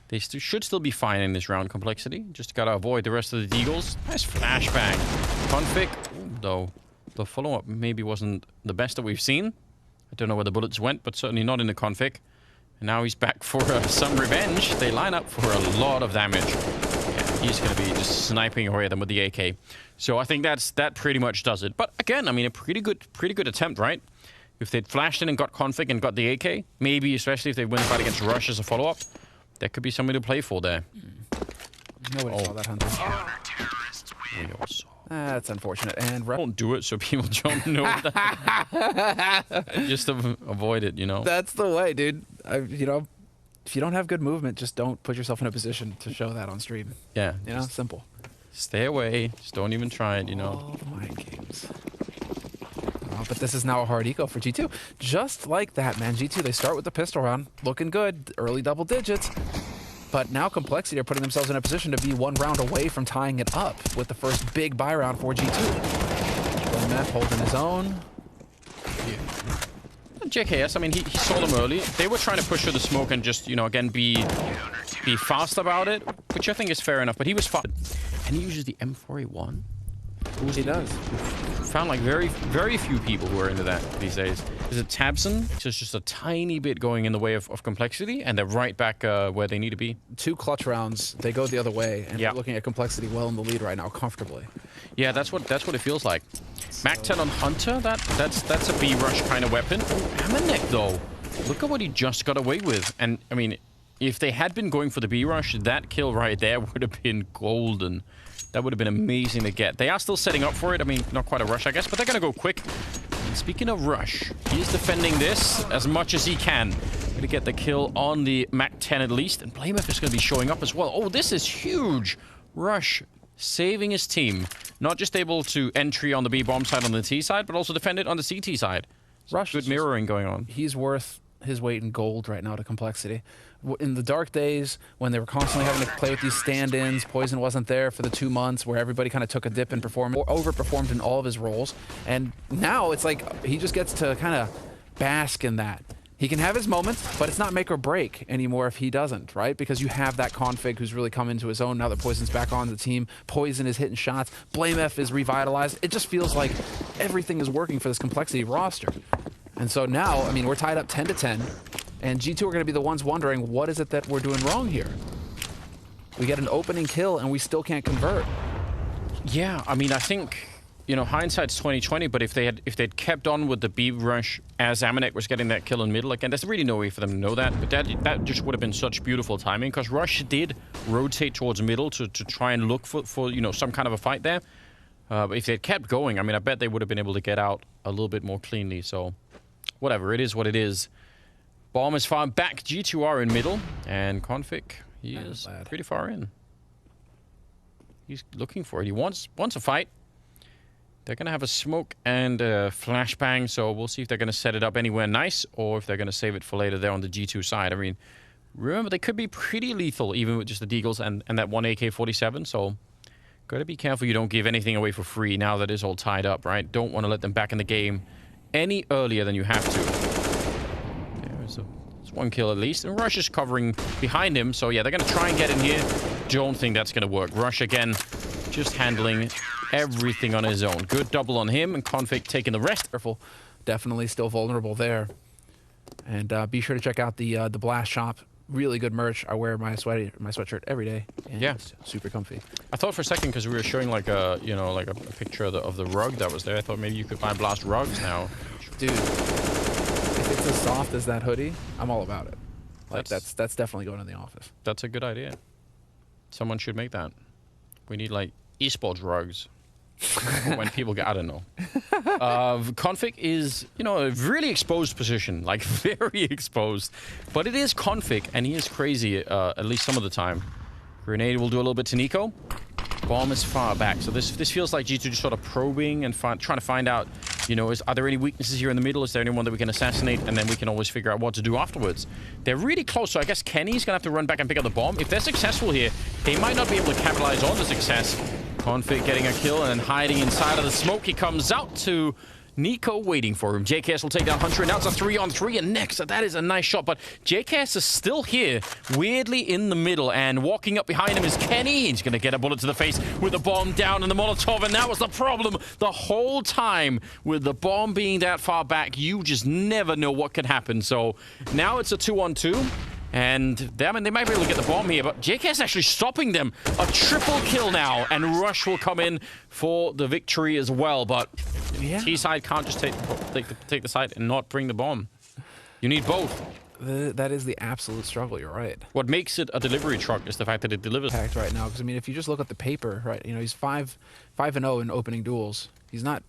they should still be fine in this round. Complexity. Just gotta avoid the rest of the Deagles. Nice flashbang. Config, though. The follow-up maybe wasn't the best that we've seen. I don't know where the bullets went, but certainly not in the config. And now he's back for some revenge. They line up for a lot of damage. Yeah, he's going to be just sniping away at them with the AK. So I think that pretty much does it. But again, I mean, a pretty good attempt, right? If they'd flashed in and got config and got the AK, maybe especially if they win the fight against Rush as a follow-up, there could be something to play for there. Nobody saw that, Hunter. We all saw. That's unfortunate. And don't do it so people don't know that. Just avoid it, you know. That's the way, dude. You know, if you don't have good movement, just don't put yourself in a position to show that on stream. Yeah. You know, simple. Stay away. Just don't even try it, you know. Oh, mind games. Oh, but this is now a hard eco for G2. Just like that, man. G2, they start with the pistol round. Looking good. Early double digits. But now Complexity are putting themselves in a position to be 1 round away from tying it up with the first big buy round for G2. BlameF holding his own. JKS, I mean, he saw them early. They were trying to push through the smoke and just, you know, again, be fast about it, which I think is fair enough. But he was fast. And he uses the M4A1. He does. Found like very few people who are into that these days. Is it Tabson? Just a tiny bit going in the way of complexity, and they're right back where they need to be. 2 clutch rounds, they go the other way, and they're looking at complexity well in the lead right now, comfortably. Yeah, that's what it feels like. So, Mac 10 on Hunter, that's a B rush kind of weapon. Amanek though, look at what he just got away with. And I mean, if they had been going for the B rush, that kill right there would have been golden. That would have been amazing to get. They are still setting up for it. I mean, not quite a rush, I guess, but they're going to go quick. And speaking of rush, he's defending this as much as he can. Going to get the kill on the Mac 10 at least. And Blamef is going to be showing up as well. Oh, this is huge. Rush saving his team. Not just able to entry on the B bomb side on the T side, but also defend it on the CT side. Rush, good mirroring going on. He's worth his weight in gold right now to complexity. In the dark days, when they were constantly having to play with these stand-ins, Poison wasn't there for the 2 months where everybody kind of took a dip in performance, or overperformed in all of his roles. And now it's like he just gets to kind of bask in that. He can have his moments, but it's not make or break anymore if he doesn't, right? Because you have that config who's really come into his own now that Poison's back on the team. Poison is hitting shots. Blamef is revitalized. It just feels like everything is working for this complexity roster. And so now, I mean, we're tied up 10 to 10. And G2 are going to be the ones wondering, what is it that we're doing wrong here? We get an opening kill, and we still can't convert. Yeah, I mean, I think, you know, hindsight's 20/20, but if they'd kept on with the B rush as Amanek was getting that kill in middle, again, there's really no way for them to know that. But that just would have been such beautiful timing, because Rush did rotate towards middle to try and look for you know, some kind of a fight there. But if they'd kept going, I mean, I bet they would have been able to get out a little bit more cleanly. So, whatever, it is what it is. Bomb is far back. G2 are in middle, and Config, he is pretty far in. He's looking for it. He wants a fight. They're going to have a smoke and a flashbang, so we'll see if they're going to set it up anywhere nice, or if they're going to save it for later there on the G2 side. I mean, remember, they could be pretty lethal, even with just the Deagles and that one AK-47, so got to be careful you don't give anything away for free now that it's all tied up, right? Don't want to let them back in the game any earlier than you have to. There's one kill at least, and Rush is covering behind him, so yeah, they're going to try and get in here. Don't think that's going to work. Rush again, just handling everything on his own. Good double on him, and Config taking the rest. Careful, definitely still vulnerable there. And be sure to check out the Blast shop. Really good merch. I wear my sweatshirt every day. And yeah, it's super comfy. I thought for a second, because we were showing like a a picture of the rug that was there, I thought maybe you could buy Blast rugs now. Dude, if it's as soft as that hoodie, I'm all about it. Like that's definitely going in the office. That's a good idea. Someone should make that. We need like esports rugs. When people get, I don't know. Config is, you know, a really exposed position, like very exposed. But it is Config, and he is crazy, at least some of the time. Grenade will do a little bit to Nico. Bomb is far back. So this feels like G2 just sort of probing and trying to find out, you know, are there any weaknesses here in the middle? Is there anyone that we can assassinate? And then we can always figure out what to do afterwards. They're really close, so I guess Kenny's going to have to run back and pick up the bomb. If they're successful here, they might not be able to capitalize on the success. Config getting a kill and then hiding inside of the smoke. He comes out to Nico waiting for him. JKS will take down Hunter, and now it's a 3-on-3, and next, that is a nice shot, but JKS is still here, weirdly in the middle, and walking up behind him is Kenny. He's going to get a bullet to the face with the bomb down and the Molotov, and that was the problem the whole time. With the bomb being that far back, you just never know what could happen. So now it's a 2-on-2. And they might be able to get the bomb here, but JK's actually stopping them. A triple kill now, and Rush will come in for the victory as well. But yeah, T-side can't just take the side and not bring the bomb. You need both. That is the absolute struggle. You're right. What makes it a delivery truck is the fact that it delivers. Right now, because I mean, if you just look at the paper, right? You know, he's 5-0 in opening duels. He's not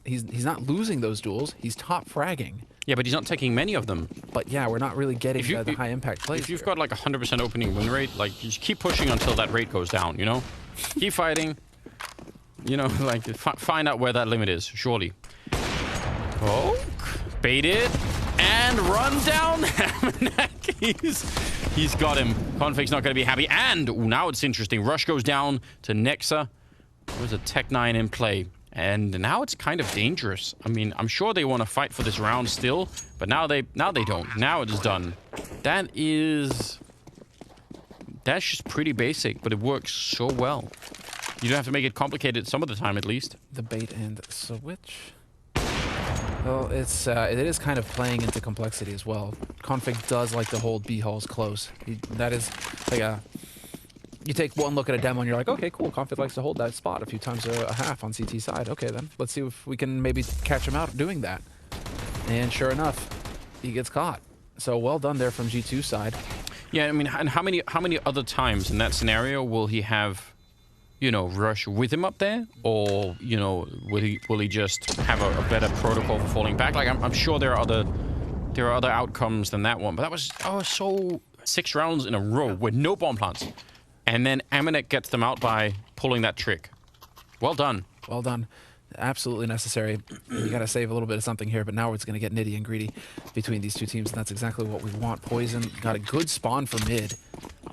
losing those duels. He's top fragging. Yeah, but he's not taking many of them. But yeah, we're not really getting the high impact plays. If you've got like 100% opening win rate, like you just keep pushing until that rate goes down. You know, keep fighting. You know, like find out where that limit is. Surely. Oh, baited and run down. He's got him. Config's not going to be happy. And now it's interesting. Rush goes down to Nexa. There's a Tech 9 in play. And now it's kind of dangerous. I mean, I'm sure they want to fight for this round still, but now they don't. Now it is done. That's just pretty basic, but it works so well. You don't have to make it complicated some of the time, at least. The bait and switch. Well, it is kind of playing into complexity as well. Config does like to hold B halls close. That is like you take one look at a demo and you're like, okay, cool. Config likes to hold that spot a few times a half on CT side. Okay, then let's see if we can maybe catch him out doing that. And sure enough, he gets caught. So well done there from G2 side. Yeah, I mean, and how many other times in that scenario will he have, you know, Rush with him up there, or you know, will he just have a better protocol for falling back? Like I'm sure there are other outcomes than that one, but that was so 6 rounds in a row with no bomb plants, and then Amanek gets them out by pulling that trick. Well done. Well done. Absolutely necessary. You got to save a little bit of something here, but now it's going to get nitty and gritty between these two teams, and that's exactly what we want. Poison got a good spawn for mid,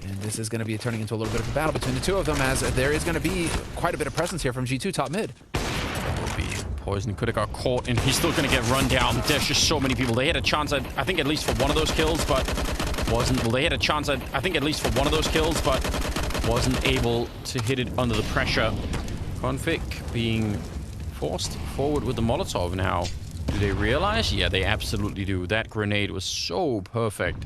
and this is going to be turning into a little bit of a battle between the two of them, as there is going to be quite a bit of presence here from G2 top mid. Poison could have got caught, and he's still going to get run down. There's just so many people. They had a chance, I think, at least for one of those kills, but wasn't. Well, they had a chance, I think, at least for one of those kills, but wasn't able to hit it under the pressure. Config being forced forward with the Molotov now. Do they realize? Yeah, they absolutely do. That grenade was so perfect.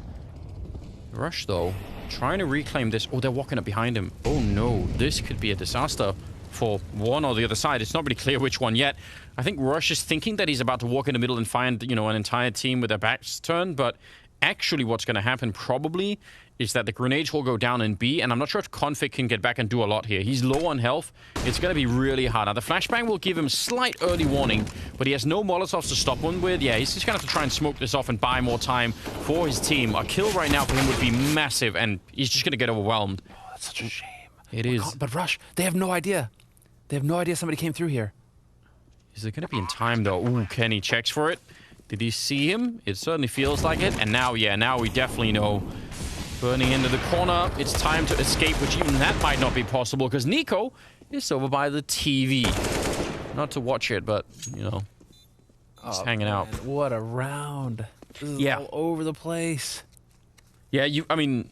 Rush, though, trying to reclaim this. Oh, they're walking up behind him. Oh, no. This could be a disaster for one or the other side. It's not really clear which one yet. I think Rush is thinking that he's about to walk in the middle and find, you know, an entire team with their backs turned, but actually what's going to happen probably is that the grenades will go down in B, and I'm not sure if Config can get back and do a lot here. He's low on health. It's going to be really hard. Now, the flashbang will give him slight early warning, but he has no Molotovs to stop one with. Yeah, he's just going to have to try and smoke this off and buy more time for his team. A kill right now for him would be massive, and he's just going to get overwhelmed. Oh, that's such a shame. It is. But Rush, they have no idea. They have no idea somebody came through here. Is it going to be in time, though? Ooh, Kenny checks for it. Did he see him? It certainly feels like it. And now, yeah, now we definitely know. Burning into the corner. It's time to escape, which even that might not be possible because Nico is over by the TV. Not to watch it, but, you know, just hanging out. What a round. This is all over the place. Yeah, I mean,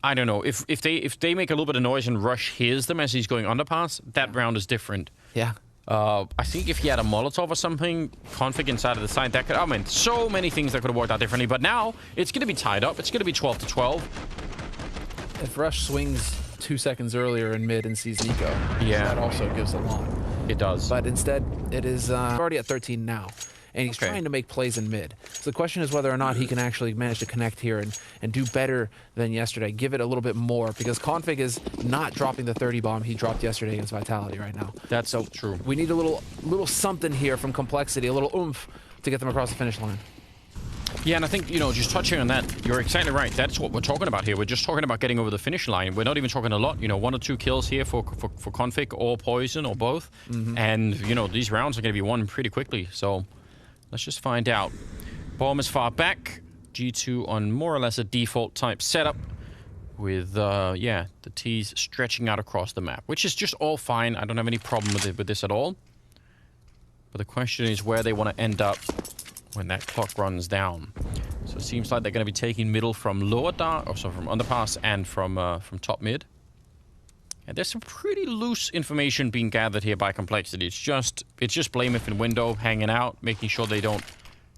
I don't know. If they make a little bit of noise and Rush hears them as he's going underpass, that round is different. Yeah. I think if he had a Molotov or something, Config inside of the side, that could, I mean, so many things that could have worked out differently. But now, it's going to be tied up. It's going to be 12 to 12. If Rush swings 2 seconds earlier in mid and sees Nico, that also gives a lot. It does. But instead, it is already at 13 now. And he's trying to make plays in mid. So the question is whether or not he can actually manage to connect here and do better than yesterday. Give it a little bit more, because Config is not dropping the 30 bomb he dropped yesterday against Vitality right now. That's so true. We need a little something here from Complexity, a little oomph to get them across the finish line. Yeah, and I think, you know, just touching on that, you're exactly right. That's what we're talking about here. We're just talking about getting over the finish line. We're not even talking a lot. You know, 1 or 2 kills here for Config or Poison or both. And, you know, these rounds are going to be won pretty quickly. So let's just find out. Bomb is far back. G2 on more or less a default type setup with, the T's stretching out across the map, which is just all fine. I don't have any problem with this at all. But the question is where they want to end up when that clock runs down. So it seems like they're going to be taking middle from lower dark, or sorry, from underpass and from top mid. And there's some pretty loose information being gathered here by Complexity. It's just Blameth and Window hanging out, making sure they don't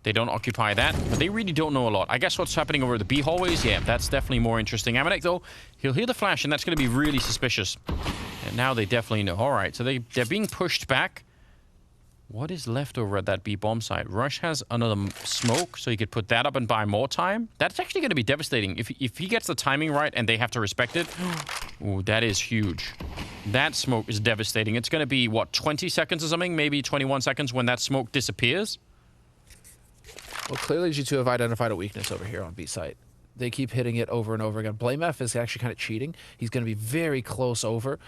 occupy that. But they really don't know a lot. I guess what's happening over the B hallways, yeah, that's definitely more interesting. Amanek, though, he'll hear the flash, and that's going to be really suspicious. And now they definitely know. All right, so they're being pushed back. What is left over at that B bomb site? Rush has another smoke, so he could put that up and buy more time. That's actually going to be devastating. If he gets the timing right and they have to respect it, ooh, that is huge. That smoke is devastating. It's going to be, what, 20 seconds or something? Maybe 21 seconds when that smoke disappears? Well, clearly G2 have identified a weakness over here on B site. They keep hitting it over and over again. Blamef is actually kind of cheating. He's going to be very close over.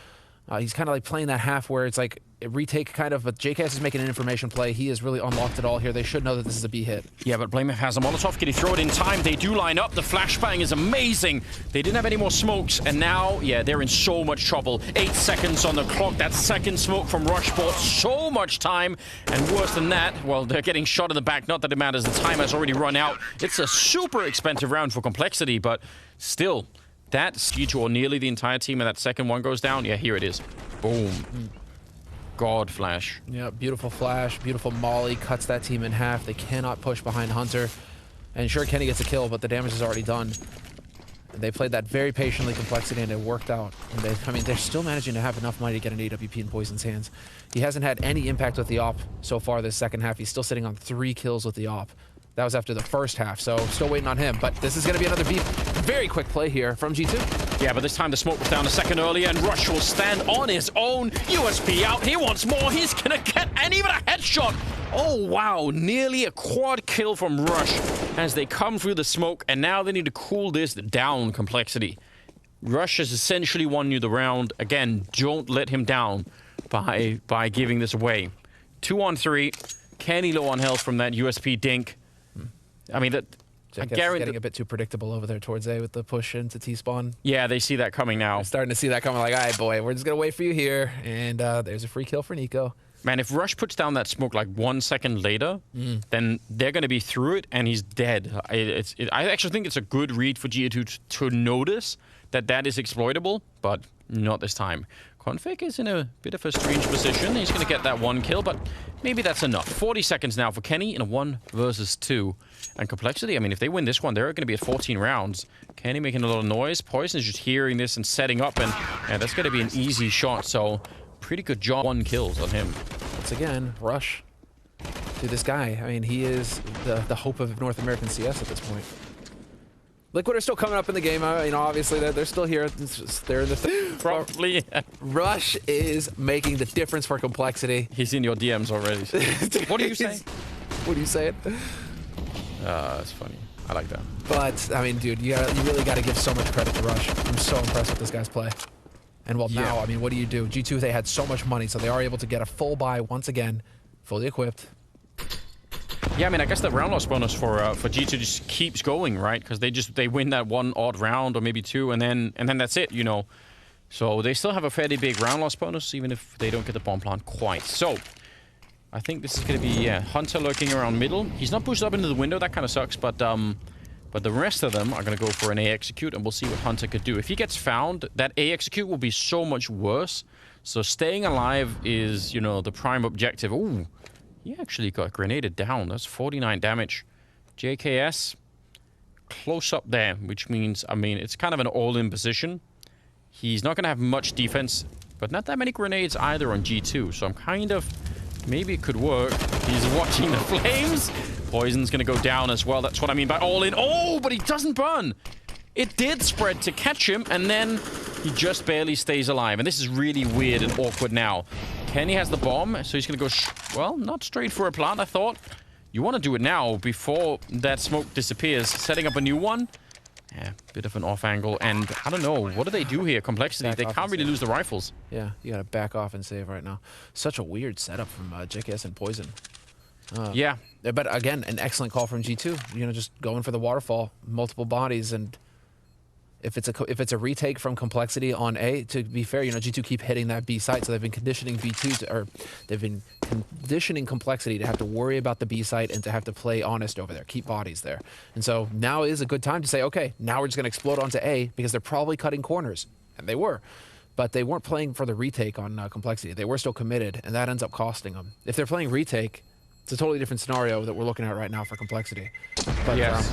He's kind of like playing that half where it's like a retake kind of, but JKS is making an information play. He has really unlocked it all here. They should know that this is a B hit. Yeah, but Blamef has a Molotov. Can he throw it in time? They do line up. The flashbang is amazing. They didn't have any more smokes, and now, yeah, they're in so much trouble. 8 seconds on the clock. That second smoke from Rush bought so much time, and worse than that, well, they're getting shot in the back. Not that it matters. The time has already run out. It's a super expensive round for Complexity, but still, that's G2 or nearly the entire team and that second one goes down, yeah, here it is. Boom. God flash. Yeah, beautiful flash, beautiful molly, cuts that team in half. They cannot push behind Hunter. And sure, Kenny gets a kill, but the damage is already done. They played that very patiently, Complexity, and it worked out. And they're still managing to have enough money to get an AWP in Poison's hands. He hasn't had any impact with the AWP so far this second half. He's still sitting on 3 kills with the AWP. That was after the first half, so still waiting on him. But this is going to be another very quick play here from G2. Yeah, but this time the smoke was down a second earlier, and Rush will stand on his own. USP out. He wants more. He's going to get and even a headshot. Oh, wow. Nearly a quad kill from Rush as they come through the smoke, and now they need to cool this down, Complexity. Rush has essentially won you the round. Again, don't let him down by giving this away. 2 on 3. Kenny low on health from that USP dink. I mean, that I guarantee getting a bit too predictable over there towards A with the push into T-spawn. Yeah, they see that coming now. They're starting to see that coming like, all right, boy, we're just going to wait for you here. And there's a free kill for Nico. Man, if Rush puts down that smoke like 1 second later, then they're going to be through it and he's dead. I actually think it's a good read for G2 to notice that is exploitable, but not this time. Config is in a bit of a strange position. He's going to get that 1 kill, but maybe that's enough. 40 seconds now for Kenny in a 1 versus 2. And Complexity, I mean, if they win this one, they're going to be at 14 rounds. Kenny making a lot of noise. Poison is just hearing this and setting up, and yeah, that's going to be an easy shot. So pretty good job. 1 kills on him. Once again, Rush to this guy. I mean, he is the hope of North American CS at this point. Liquid are still coming up in the game. You know, obviously they're still here. They're in the probably. Rush is making the difference for Complexity. He's in your DMs already. What are you saying? What are you saying? That's funny. I like that. But I mean, dude, you really got to give so much credit to Rush. I'm so impressed with this guy's play. And well, now, I mean, what do you do? G2, they had so much money, so they are able to get a full buy once again, fully equipped. Yeah, I mean, I guess the round loss bonus for G2 just keeps going, right? Because they win that 1 odd round or maybe 2, and then that's it, you know. So they still have a fairly big round loss bonus, even if they don't get the bomb plant quite. So I think this is going to be Hunter lurking around middle. He's not pushed up into the window. That kind of sucks, but the rest of them are going to go for an A execute, and we'll see what Hunter could do. If he gets found, that A execute will be so much worse. So staying alive is, you know, the prime objective. Ooh. He actually got grenaded down. That's 49 damage. JKS, close up there, which means, I mean, it's kind of an all-in position. He's not going to have much defense, but not that many grenades either on G2. So I'm kind of, maybe it could work. He's watching the flames. Poison's going to go down as well. That's what I mean by all-in. Oh, but he doesn't burn. It did spread to catch him, and then he just barely stays alive. And this is really weird and awkward now. Kenny has the bomb, so he's going to go, well, not straight for a plant, I thought. You want to do it now before that smoke disappears. Setting up a new one. Yeah, bit of an off angle. And I don't know, what do they do here? Complexity, they can't really lose the rifles. Yeah, you got to back off and save right now. Such a weird setup from JKS and Poison. Yeah. But again, an excellent call from G2. You know, just going for the waterfall, multiple bodies, and if it's a retake from Complexity on A, to be fair, you know, G2 keep hitting that B site, so they've been conditioning they've been conditioning Complexity to have to worry about the B site and to have to play honest over there, keep bodies there. And so now is a good time to say, okay, now we're just going to explode onto A because they're probably cutting corners, and they were. But they weren't playing for the retake on Complexity. They were still committed, and that ends up costing them. If they're playing retake, it's a totally different scenario that we're looking at right now for Complexity. But, yes.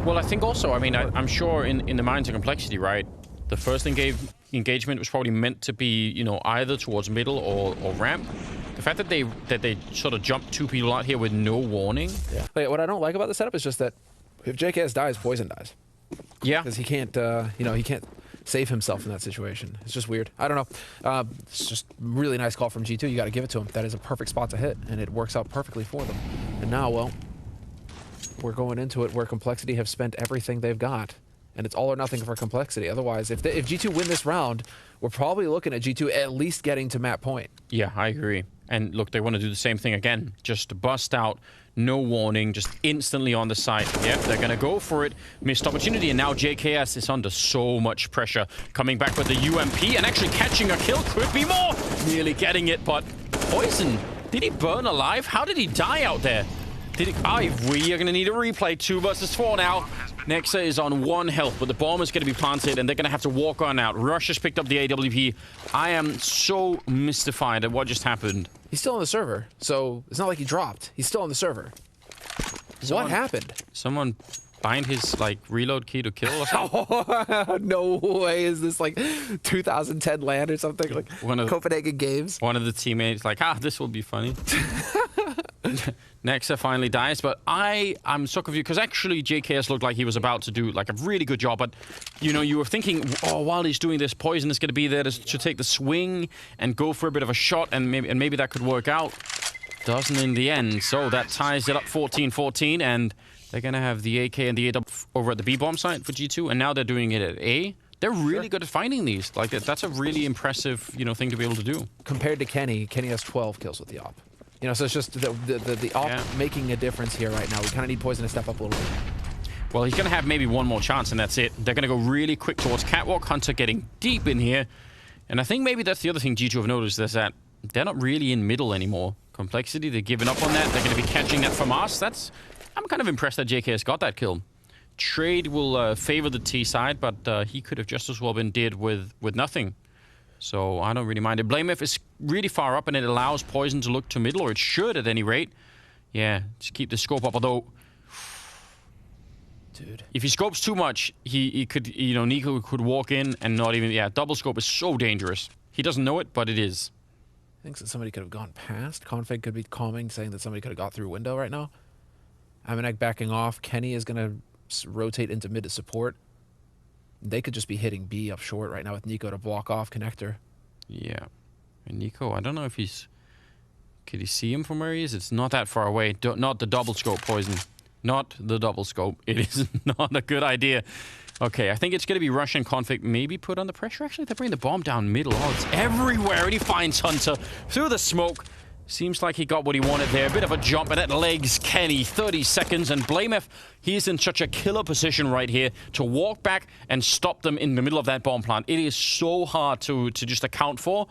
Well, I think also, I mean, I'm sure in the minds of Complexity, right, the first engagement was probably meant to be, you know, either towards middle or ramp. The fact that they sort of jumped 2 people out here with no warning. Yeah. Like, what I don't like about the setup is just that if JKS dies, Poison dies. Yeah. Because he can't, you know, he can't save himself in that situation. It's just weird. I don't know. It's just really nice call from G2. You got to give it to him. That is a perfect spot to hit, and it works out perfectly for them. And now, well, we're going into it where Complexity have spent everything they've got, and it's all or nothing for Complexity. Otherwise, if G2 win this round, we're probably looking at G2 at least getting to map point. Yeah, I agree. And look, they want to do the same thing again. Just bust out, no warning, just instantly on the site. Yep, they're going to go for it. Missed opportunity, and now JKS is under so much pressure. Coming back with the UMP and actually catching a kill. Could be more. Nearly getting it, but Poison, did he burn alive? How did he die out there? We are going to need a replay. 2 versus 4 now. Nexa is on 1 health, but the bomb is going to be planted, and they're going to have to walk on out. Rush has picked up the AWP. I am so mystified at what just happened. He's still on the server, so it's not like he dropped. He's still on the server. What happened? Someone bind his, like, reload key to kill or something? No way. Is this, like, 2010 LAN or something? Like, Copenhagen Games? One of the teammates, like, this will be funny. Nexa finally dies, but I'm so confused because actually JKS looked like he was about to do like a really good job, but you know, you were thinking, oh, while he's doing this, Poison is going to be there to take the swing and go for a bit of a shot, and maybe that could work out. Doesn't in the end, so that ties it up 14-14, and they're going to have the AK and the AW over at the B-bomb site for G2, and now they're doing it at A. They're really good at finding these. Like, that's a really impressive, you know, thing to be able to do. Compared to Kenny has 12 kills with the op. You know, so it's just the op making a difference here right now. We kind of need Poison to step up a little bit. Well, he's going to have maybe one more chance, and that's it. They're going to go really quick towards Catwalk. Hunter getting deep in here. And I think maybe that's the other thing G2 have noticed, is that they're not really in middle anymore. Complexity, they're giving up on that. They're going to be catching that from us. I'm kind of impressed that JKS got that kill. Trade will favor the T side, but he could have just as well been dead with nothing. So I don't really mind it. Blamef is really far up, and it allows Poison to look to middle, or it should at any rate. Yeah, just keep the scope up, although... Dude. If he scopes too much, he could, you know, Nico could walk in and not even... Yeah, double scope is so dangerous. He doesn't know it, but it is. Thinks that somebody could have gone past. Config could be calming, saying that somebody could have got through window right now. Amanek backing off. Kenny is going to rotate into mid to support. They could just be hitting B up short right now with Nico to block off connector. Yeah. And Nico, I don't know if he's... Could he see him from where he is? It's not that far away. Not the double scope, Poison. Not the double scope. It is not a good idea. Okay, I think it's going to be Russian Config. Maybe put under pressure. Actually, they bring the bomb down middle. Oh, it's everywhere. And he finds Hunter through the smoke. Seems like he got what he wanted there. A bit of a jump, and that legs Kenny. 30 seconds, and Blamef, he's in such a killer position right here to walk back and stop them in the middle of that bomb plant. It is so hard to just account for,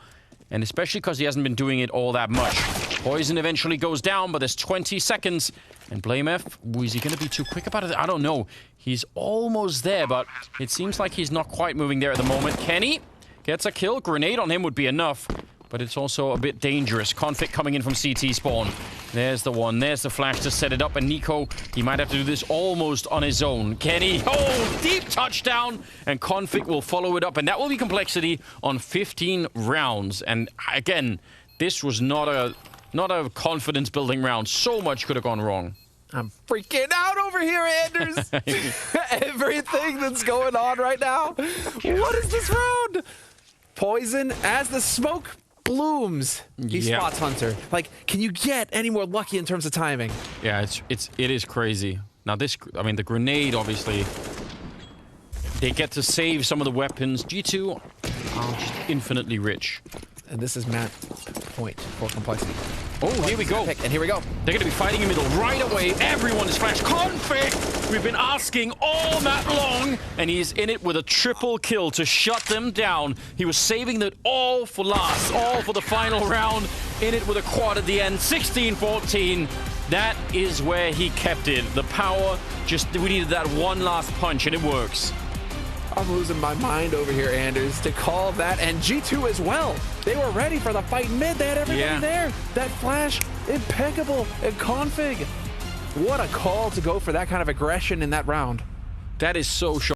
and especially because he hasn't been doing it all that much. Poison eventually goes down, but there's 20 seconds, and Blamef, is he going to be too quick about it? I don't know. He's almost there, but it seems like he's not quite moving there at the moment. Kenny gets a kill. Grenade on him would be enough. But it's also a bit dangerous. Config coming in from CT spawn. There's the one. There's the flash to set it up. And Nico, he might have to do this almost on his own. Kenny, deep touchdown. And Config will follow it up. And that will be Complexity on 15 rounds. And again, this was not a confidence-building round. So much could have gone wrong. I'm freaking out over here, Anders. Everything that's going on right now. What is this round? Poison as the smoke blooms. He spots Hunter. Like, can you get any more lucky in terms of timing? Yeah, it is crazy. Now this, I mean, the grenade, obviously, they get to save some of the weapons. G2 are just infinitely rich. And this is map point for Complexity. Oh, here we go. And here we go. They're going to be fighting in the middle right away. Everyone is flash. Config! We've been asking all map long, and he's in it with a triple kill to shut them down. He was saving that all for last, all for the final round. In it with a quad at the end. 16-14. That is where he kept it. The power, we needed that one last punch, and it works. I'm losing my mind over here, Anders, to call that, and G2 as well. They were ready for the fight mid. They had everybody there. That flash, impeccable, and Config. What a call to go for that kind of aggression in that round. That is so short.